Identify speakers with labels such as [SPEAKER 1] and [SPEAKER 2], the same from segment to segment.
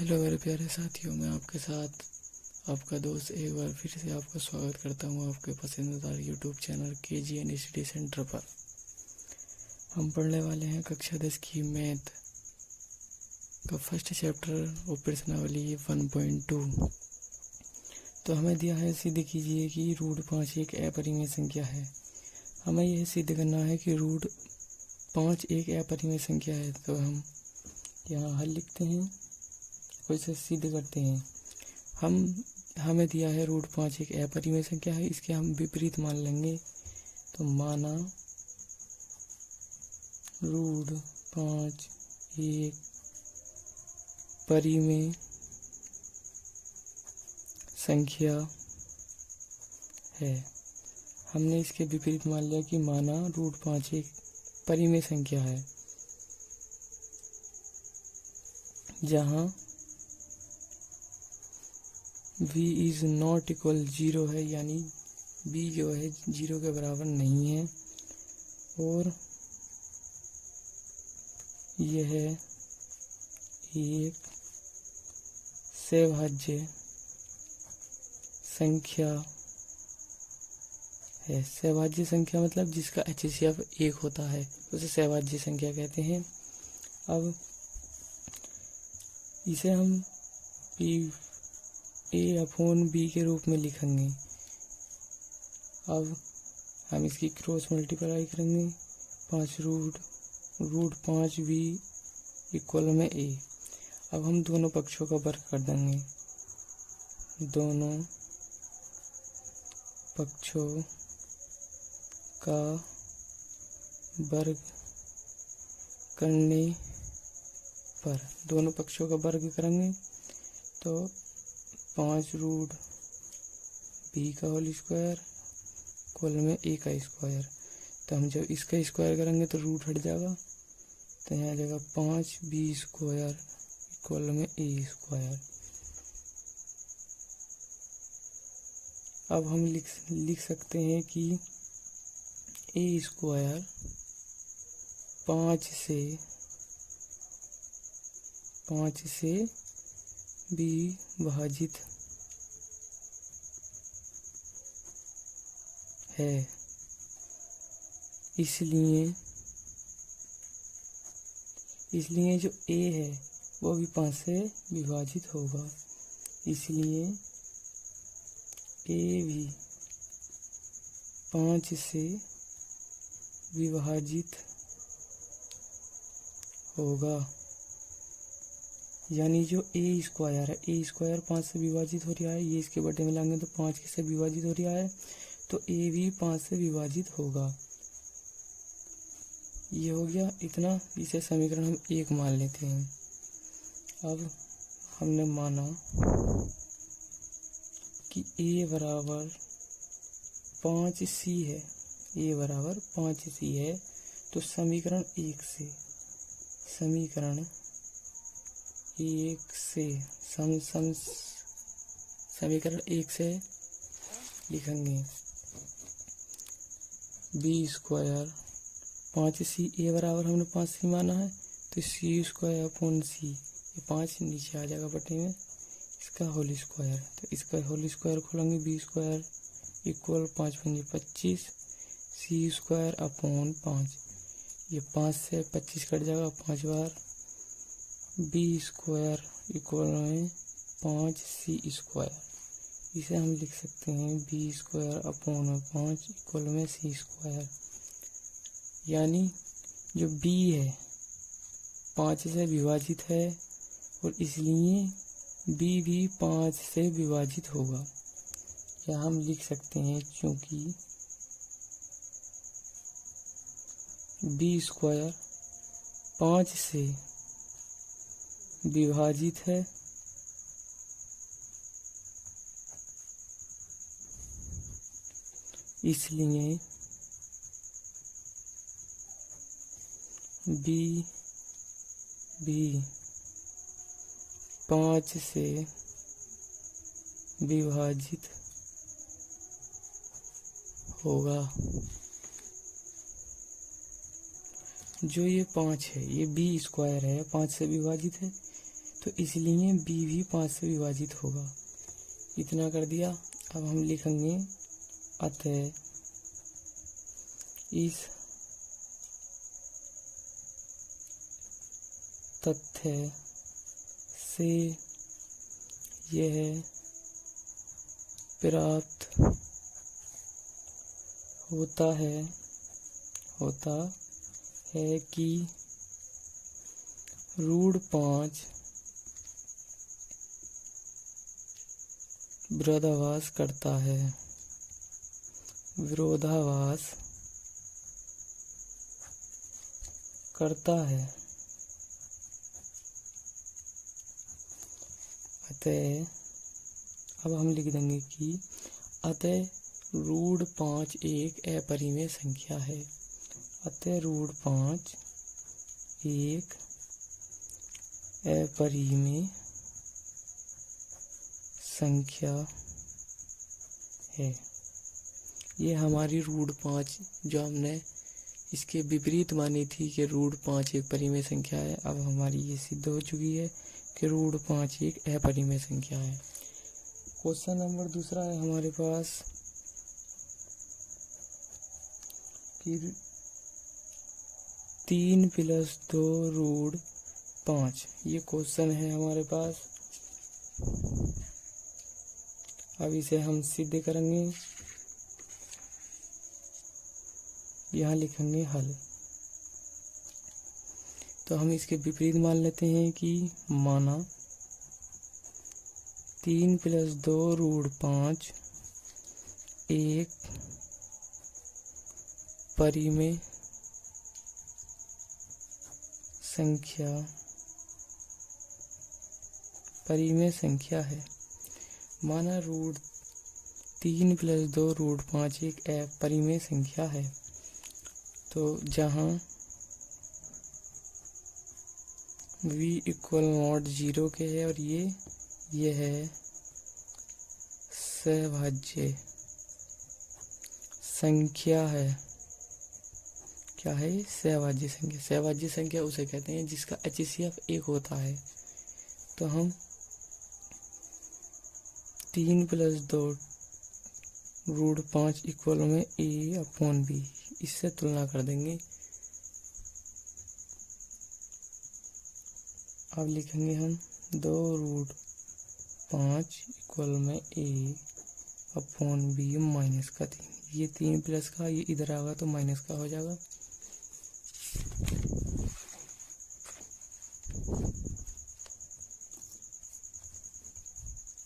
[SPEAKER 1] Hello मेरे प्यारे साथियों, मैं आपके साथ आपका दोस्त एक बार फिर से आपका स्वागत करता हूँ आपके पसंदीदा YouTube channel KGN study centre पर। हम पढ़ने वाले हैं कक्षा 10 की मैथ का फर्स्ट चैप्टर और प्रश्नावली 1.2। तो हमें दिया है, सिद्ध कीजिए कि √5 एक अपरिमेय संख्या है। हमें यह सिद्ध करना है कि √5 एक अपरिमेय संख्या है। तो हम यहाँ हल लिखते हैं और इसे सिद्ध करते हैं। हमें दिया है √5 एक अपरिमेय संख्या है, इसके हम विपरीत मान लेंगे। तो माना √5 एक परिमेय संख्या है। हमने इसके विपरीत मान लिया कि माना √5 एक परिमेय संख्या है, जहाँ v इज नॉट इक्वल 0 है, यानी b जो है 0 के बराबर नहीं है, और यह एक सविभाज्य संख्या है। सविभाज्य संख्या मतलब जिसका HCF 1 होता है, उसे सविभाज्य संख्या कहते हैं। अब इसे हम a/b के रूप में लिखेंगे। अब हम इसकी क्रॉस मल्टीप्लाई करेंगे। 5√5v इक्वल में a। अब हम दोनों पक्षों का वर्ग कर देंगे। दोनों पक्षों का वर्ग करने पर, दोनों पक्षों का वर्ग करेंगे तो 5√b का होल स्क्वायर इक्वल में a का स्क्वायर। तो हम जब इसका स्क्वायर करेंगे तो रूट हट जाएगा, तो यहाँ आ जाएगा 5b स्क्वायर इक्वल में a स्क्वायर। अब हम लिख सकते हैं कि a स्क्वायर 5 से विभाजित है, इसलिए जो a है वो भी 5 से विभाजित होगा, इसलिए a भी 5 से विभाजित होगा। यानी जो a स्क्वायर है, a स्क्वायर 5 से विभाजित हो रहा है, ये इसके बटे में लाएंगे तो 5 से विभाजित हो रहा है, तो a भी 5 से विभाजित होगा। ये हो गया इतना। इसे समीकरण हम 1 मान लेते हैं। अब हमने माना कि a बराबर 5c है, a बराबर 5c है, तो समीकरण 1 से लिखेंगे b स्क्वायर 5c। a बराबर हमने 5c माना है, तो c स्क्वायर अपॉन c, ये 5 नीचे आ जाएगा बटे में, इसका होल स्क्वायर। तो इसका होल स्क्वायर खोलेंगे, b square equal 5 × 25 c square upon 5, ये 5 से 25 कट जाएगा 5 बार, b स्क्वायर इक्वल में 5c स्क्वायर। इसे हम लिख सकते हैं b स्क्वायर अपॉन 5 इक्वल में c स्क्वायर। यानी जो b है 5 से विभाजित है, और इसलिए b भी 5 से विभाजित होगा। या हम लिख सकते हैं क्योंकि b स्क्वायर 5 से विभाजित है, इसलिए b भी 5 से विभाजित होगा। जो ये 5 है, ये b स्क्वायर है, 5 से विभाजित है, तो इसलिए b भी 5 से विभाजित होगा। इतना कर दिया। अब हम लिखेंगे अतः इस तथ्य से यह प्राप्त होता है कि √5 विरोधाभास करता है। अतः अब हम लिख देंगे कि अतः √5 एक अपरिमेय संख्या है। अतः √5 एक अपरिमेय संख्या है। ये हमारी √5 जो हमने इसके विपरीत मानी थी कि √5 एक परिमेय संख्या है, अब हमारी ये सिद्ध हो चुकी है कि √5 एक अपरिमेय संख्या है। क्वेश्चन नंबर दूसरा है हमारे पास कि 3 + 2 √5। ये क्वेश्चन है हमारे पास। अब इसे हम सिद्ध करेंगे। यहाँ लिखेंगे हल। तो हम इसके विपरीत मान लेते हैं कि माना 3 + 2 √5 एक परिमेय संख्या है। माना 3 + 2 √5 एक अपरिमेय संख्या है। तो जहाँ v = 0 के है और ये है सहभाज्य संख्या है। क्या है? सहभाज्य संख्या। सहभाज्य संख्या उसे कहते हैं जिसका HCF 1 होता है। तो हम 3 + 2 √5 = a/b इससे तुलना कर देंगे। अब लिखेंगे हम 2 √5 = a/b-3। ये 3 प्लस का ये इधर आएगा तो माइनस का हो जाएगा।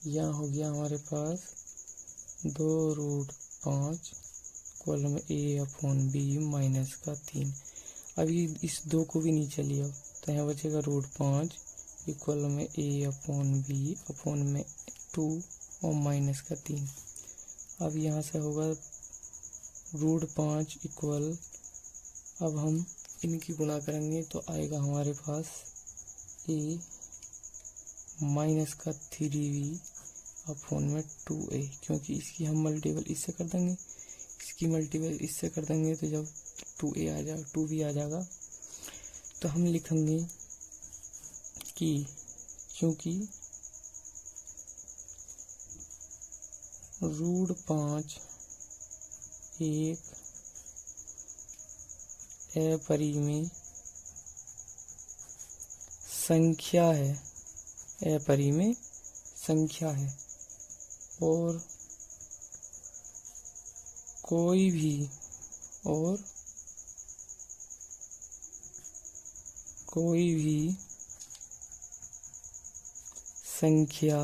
[SPEAKER 1] यहाँ हो गया हमारे पास 2 √5 a/b-3। अभी इस 2 को भी नीचे लिया तो यहाँ बचेगा √5 a/b/2 और -3। अब यहाँ से होगा √5 अब हम इनकी गुणा करेंगे तो आएगा हमारे पास a -3b/2a, क्योंकि इसकी हम मल्टीपल इससे कर देंगे, इसकी मल्टीपल इससे कर देंगे तो जब 2a आ जाएगा 2 भी आ जाएगा। तो हम लिखेंगे कि क्योंकि √5 एक अपरिमेय संख्या है, अपरिमेय संख्या है और कोई भी संख्या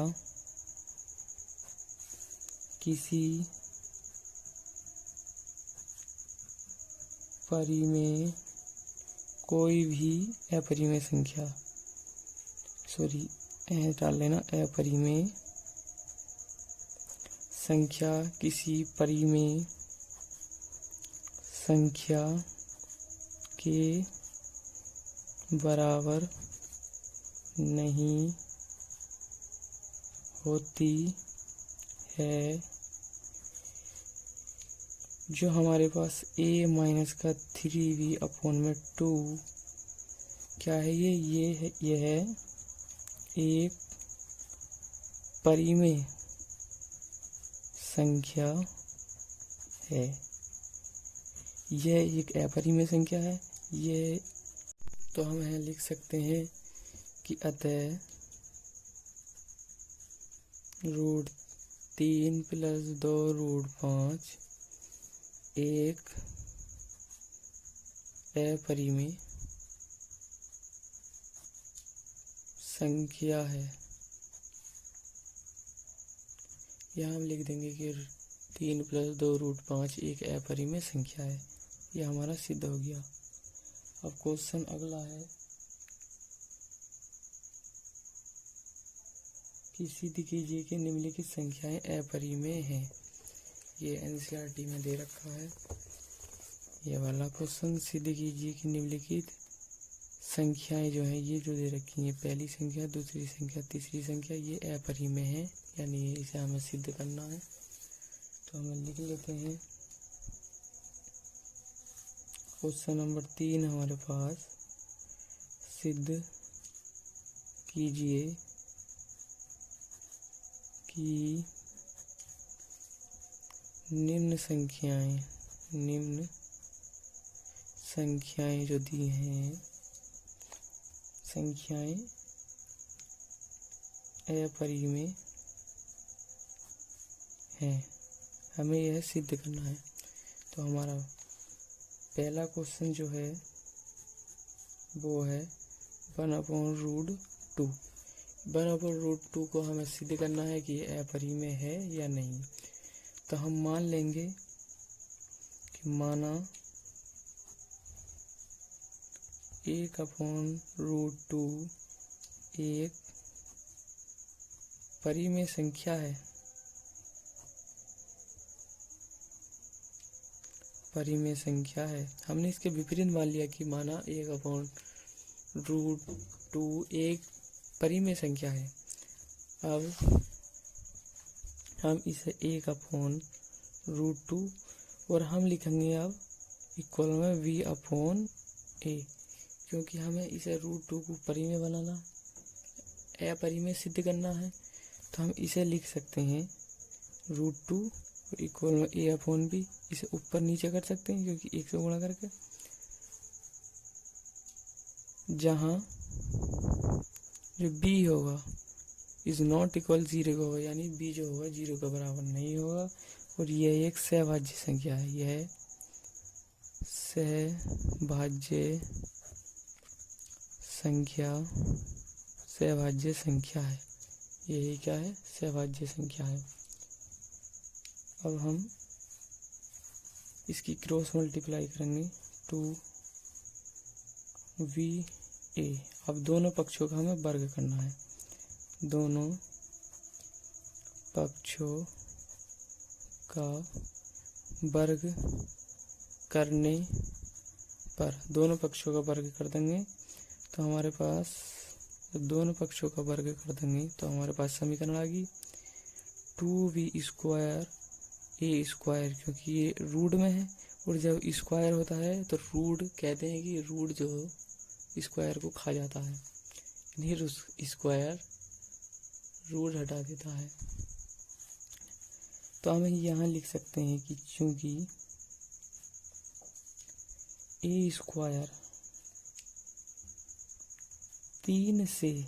[SPEAKER 1] किसी परिमेय कोई भी अपरिमेय संख्या डाल लेना अपरिमेय संख्या किसी परिमेय संख्या के बराबर नहीं होती है। जो हमारे पास a-3b/2 क्या है? ये है एक परिमेय संख्या है। यह एक अपरिमेय संख्या है। यह तो हम यहाँ लिख सकते हैं कि अतः √3 + 2 √5 एक अपरिमेय संख्या है। यहाँ हम लिख देंगे कि 3 + 2 √5 एक अपरिमेय संख्या है। यह हमारा सिद्ध हो गया। अब क्वेश्चन अगला है कि सिद्ध कीजिए कि निम्नलिखित संख्याएं अपरिमेय हैं। ये एनसीईआरटी में दे रखा है। ये वाला क्वेश्चन, सिद्ध कीजिए कि निम्नलिखित संख्याएं जो हैं ये जो दे रखी हैं, पहली संख्या, दूसरी संख्या, तीसरी संख्या, ये अपरिमेय है या नहीं है, इसे हमें सिद्ध करना है। तो हम लिख लेते हैं। क्वेश्चन नंबर 3 हमारे पास, सिद्ध कीजिए कि निम्न संख्याएं जो दी हैं, संख्याएं अपरिमेय हैं। हमें यह सिद्ध करना है। तो हमारा पहला क्वेश्चन जो है वो है 1/√2। 1/√2 को हमें सिद्ध करना है कि ये अपरिमेय है या नहीं। तो हम मान लेंगे कि माना 1/√2 एक परिमेय संख्या है। परिमेय संख्या है। हमने इसके विपरीत मान लिया कि माना 1/√2 एक परिमेय संख्या है। अब हम इसे 1/√2 और हम लिखेंगे अब इक्वल में v/a, क्योंकि हमें इसे √2 को परिमेय बनाना, अपरिमेय सिद्ध करना है। तो हम इसे लिख सकते हैं √2 इक्वल में a/b। इसे ऊपर नीचे कर सकते हैं क्योंकि 1 से गुणा करके, जहाँ जो b होगा इज नॉट इक्वल 0 का होगा, यानी b जो होगा 0 के बराबर नहीं होगा। और यह एक सहभाज्य संख्या है। यह सहभाज्य संख्या है। यही क्या है? सहभाज्य संख्या है। अब हम इसकी क्रॉस मल्टीप्लाई करेंगे 2va। अब दोनों पक्षों का हमें वर्ग करना है। दोनों पक्षों का वर्ग करने पर, दोनों पक्षों का वर्ग कर देंगे तो हमारे पास, दोनों पक्षों का वर्ग कर देंगे तो हमारे पास समीकरण आ गई 2v² a², क्योंकि ये रूट में है और जब स्क्वायर होता है तो रूट कहते हैं कि रूट जो स्क्वायर को खा जाता है, यानी स्क्वायर रूट हटा देता है। तो हम यहाँ लिख सकते हैं कि चूंकि a² 3 से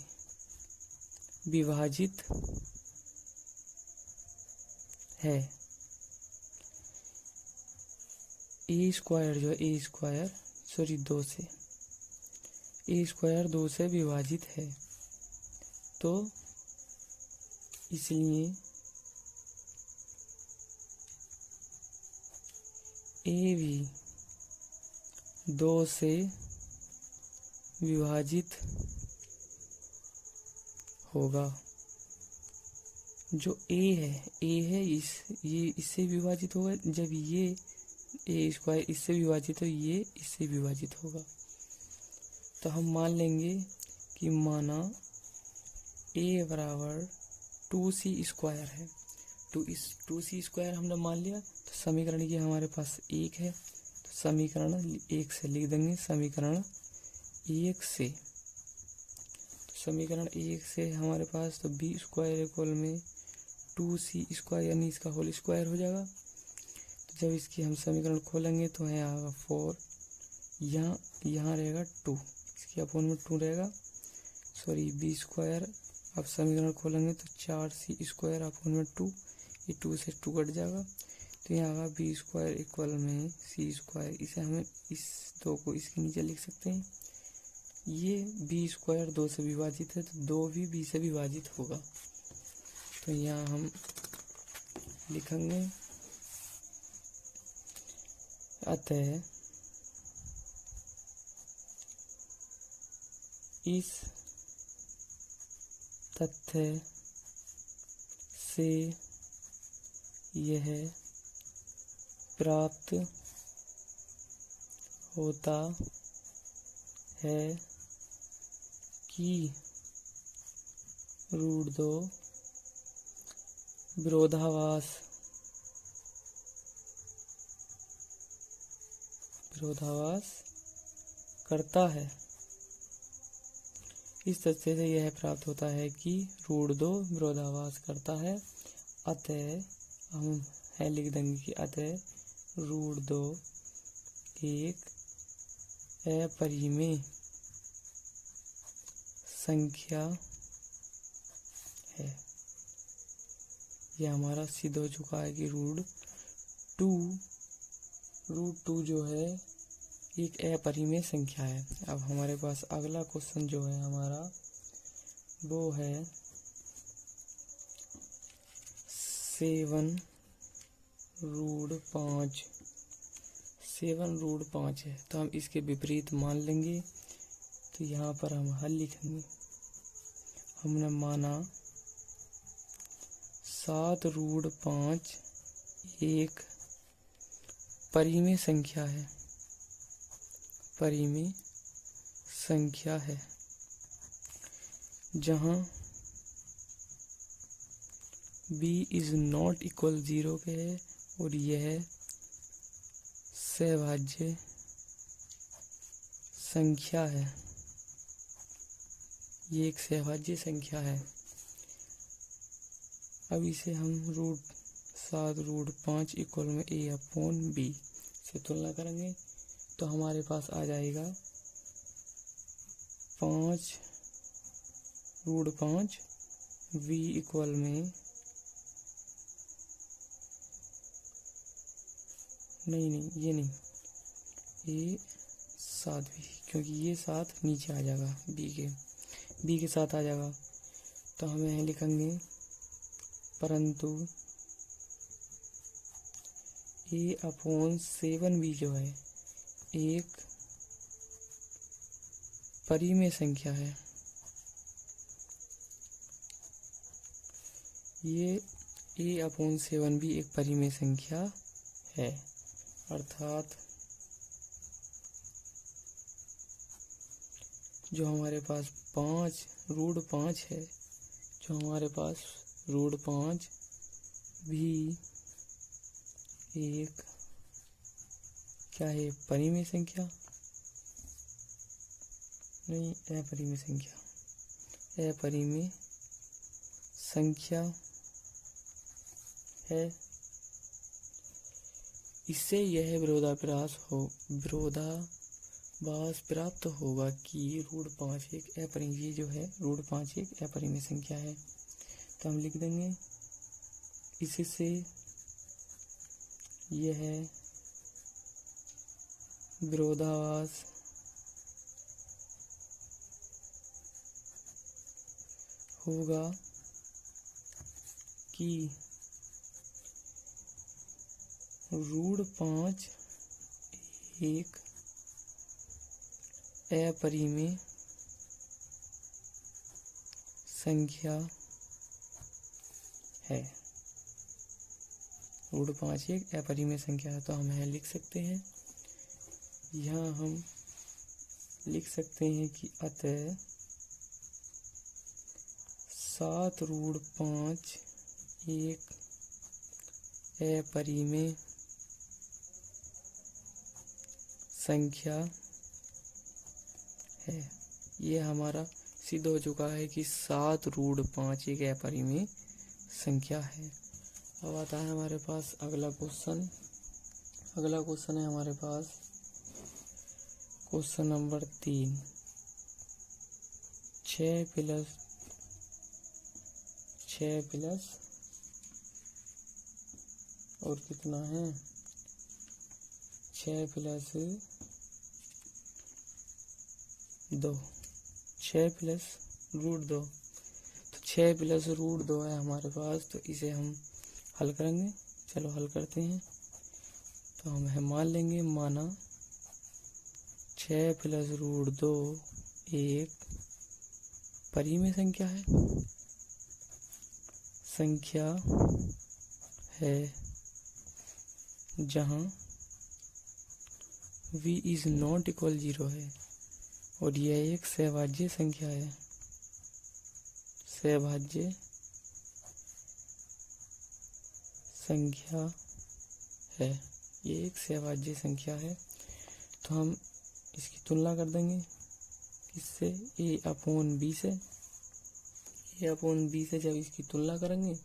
[SPEAKER 1] विभाजित है, a² जो है 2 से विभाजित है, तो इसलिए a भी 2 से विभाजित होगा। जो a है ये इससे विभाजित होगा। जब ये a² इससे विभाजित हो, ये इससे विभाजित होगा। तो हम मान लेंगे कि माना a बराबर 2c² है। 2c² हमने मान लिया, तो समीकरण ये हमारे पास 1 है। तो समीकरण 1 से लिख देंगे, समीकरण 1 से। तो समीकरण 1 से हमारे पास तो बी स्क्वायर इक्वल में 2c स्क्वायर यानी इसका होल स्क्वायर हो जाएगा। तो जब इसकी हम समीकरण खोलेंगे तो यहाँ आएगा 4, यहाँ रहेगा 2, इसके अपोन में 2 रहेगा, सॉरी बी स्क्वायर। अब समीकरण खोलेंगे तो 4c स्क्वायर अपोन में 2, ये 2 से 2 कट जाएगा। तो यहाँ आएगा बी स्क्वायर इक्वल में सी स्क्वायर। इसे हमें इस 2 को इसके नीचे लिख सकते हैं। ये बी स्क्वायर 2 से विभाजित है तो 2 भी बी से विभाजित होगा। तो यहाँ हम लिखेंगे अतः इस तथ्य से यह प्राप्त होता है कि √2 विरोधाभास करता है। इस तथ्य से यह प्राप्त होता है कि √2 विरोधाभास करता है। अतः हम है लिख देंगे कि अतः √2 एक अपरिमेय संख्या है। यह हमारा सिद्ध हो चुका है कि √2 जो है एक अपरिमेय संख्या है। अब हमारे पास अगला क्वेश्चन जो है हमारा वो है 7√5 है। तो हम इसके विपरीत मान लेंगे। तो यहाँ पर हम हल लिखेंगे। हमने माना 7√5 एक परिमेय संख्या है, जहाँ b इज नॉट इक्वल 0 के है और यह सहभाज्य संख्या है। ये एक सहभाज्य संख्या है। अब इसे हम 7√5 इक्वल में a/b से तुलना करेंगे तो हमारे पास आ जाएगा 5√5 v इक्वल में ये 7v, क्योंकि ये 7 नीचे आ जाएगा b के साथ आ जाएगा। तो हमें यहाँ लिखेंगे परंतु a/7v जो है एक परिमेय संख्या है। ये a/7v एक परिमेय संख्या है, अर्थात जो हमारे पास 5√5 है, जो हमारे पास √5 भी एक क्या है, परिमेय संख्या नहीं, अपरिमेय संख्या है। इससे यह विरोधाभास प्राप्त होगा कि √5 एक अपरिमेय जो है √5 एक अपरिमेय संख्या है। तो हम लिख देंगे इससे यह विरोधाभास होगा कि √5 एक अपरिमेय संख्या है। √5 एक अपरिमेय संख्या है। तो हम यहाँ लिख सकते हैं, यहाँ हम लिख सकते हैं कि अतः 7√5 एक अपरिमेय संख्या है। ये हमारा सिद्ध हो चुका है कि 7√5 एक अपरिमेय संख्या है। अब आता है हमारे पास अगला क्वेश्चन। अगला क्वेश्चन है हमारे पास क्वेश्चन नंबर 3। 6 प्लस और कितना है 6 प्लस 2, 6 प्लस √2। तो 6 प्लस √2 है हमारे पास, तो इसे हम हल करेंगे। चलो हल करते हैं। तो हम मान लेंगे, माना 6 प्लस √2 एक परिमेय संख्या है जहाँ v इज नॉट इक्वल 0 है, और यह एक सहभाज्य संख्या है। सहभाज्य संख्या है, ये एक सहभाज्य संख्या है। तो हम इसकी तुलना कर देंगे किससे, a/b से। a/b से जब इसकी तुलना करेंगे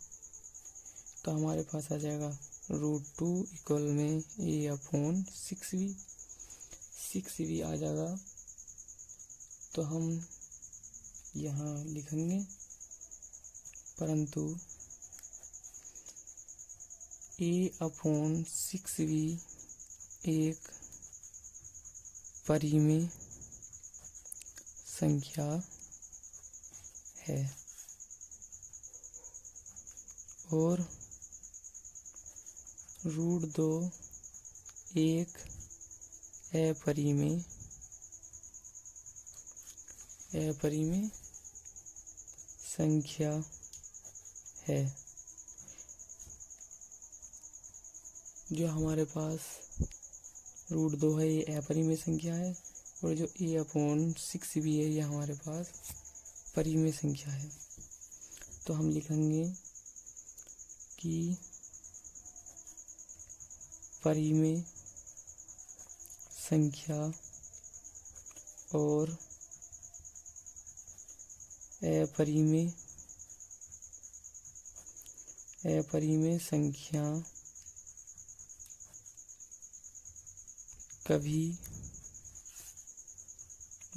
[SPEAKER 1] तो हमारे पास आ जाएगा √2 इक्वल में a/6b। 6b आ जाएगा, तो हम यहाँ लिखेंगे, परंतु a/6b एक परिमेय संख्या है, और √2 एक अपरिमेय संख्या है। जो हमारे पास √2 है ये अपरिमेय संख्या है, और जो a/6b है ये हमारे पास परिमेय संख्या है। तो हम लिखेंगे कि परिमेय संख्या और अपरिमेय संख्या कभी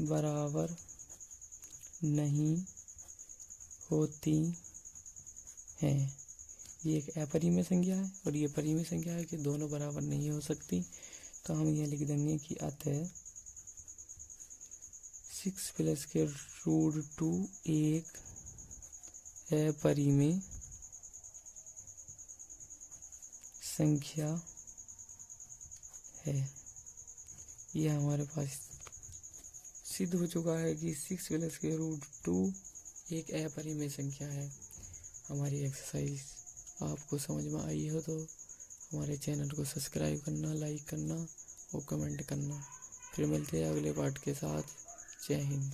[SPEAKER 1] बराबर नहीं होती हैं। ये एक अपरिमेय संख्या है और ये परिमेय संख्या है कि दोनों बराबर नहीं हो सकती। तो हम ये लिख देंगे कि अतः 6 प्लस के √2 एक अपरिमेय संख्या है। यह हमारे पास सिद्ध हो चुका है कि 6 प्लस के √2 एक अपरिमेय संख्या है। हमारी एक्सरसाइज आपको समझ में आई हो तो हमारे चैनल को सब्सक्राइब करना, लाइक करना और कमेंट करना। फिर मिलते हैं अगले पार्ट के साथ। जय हिंद।